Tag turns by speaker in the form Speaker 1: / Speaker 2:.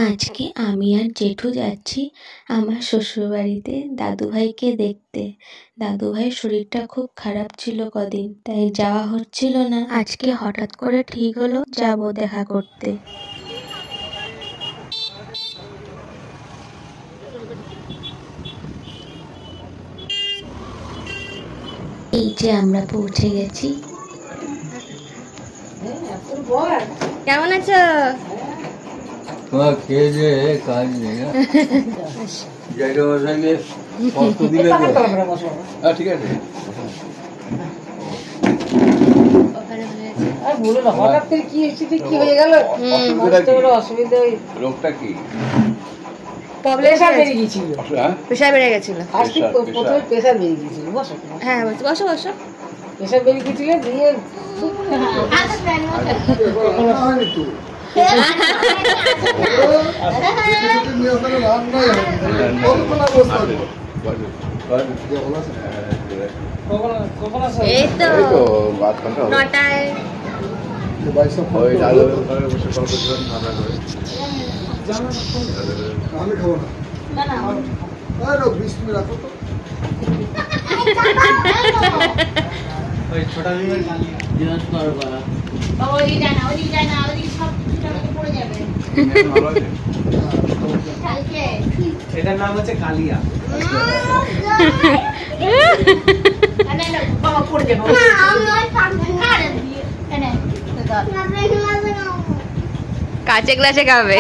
Speaker 1: আজকে আমি আর জেঠু যাচ্ছি আমার শ্বশুরবাড়িতে দাদুভাইকে দেখতে। দাদুভাইয়ের শরীরটা খুব খারাপ ছিল কদিন, তাই যাওয়া হচ্ছিল না। আজকে হঠাৎ করে ঠিক হলো যাব দেখা করতে। এই যে আমরা পৌঁছে গেছি।
Speaker 2: কেমন আছো?
Speaker 3: তোমার খেয়ে যে কাজ নেই না, জায়গা বসাইলে কষ্ট দিলে তো। হ্যাঁ ঠিক আছে।
Speaker 4: হঠাৎ করে কি হয়েছে, কি হয়ে গেল? অসুবিধা
Speaker 3: রোগটা কি?
Speaker 4: প্রেসার বেড়ে গিয়েছিল।
Speaker 2: প্রেসার বেড়ে গেছিল।
Speaker 4: প্রথমে প্রেসার বেড়ে গিয়েছিল। বসো
Speaker 2: হ্যাঁ বলছি, বসো বসো।
Speaker 4: প্রেসার বেড়ে গিয়েছিল দিয়ে
Speaker 2: এই তো 9টায়।
Speaker 5: আমি খাবো না, রাখো তো।
Speaker 6: এটার নাম হচ্ছে কালিয়া।
Speaker 2: কাঁচে গ্লাসে খাবে।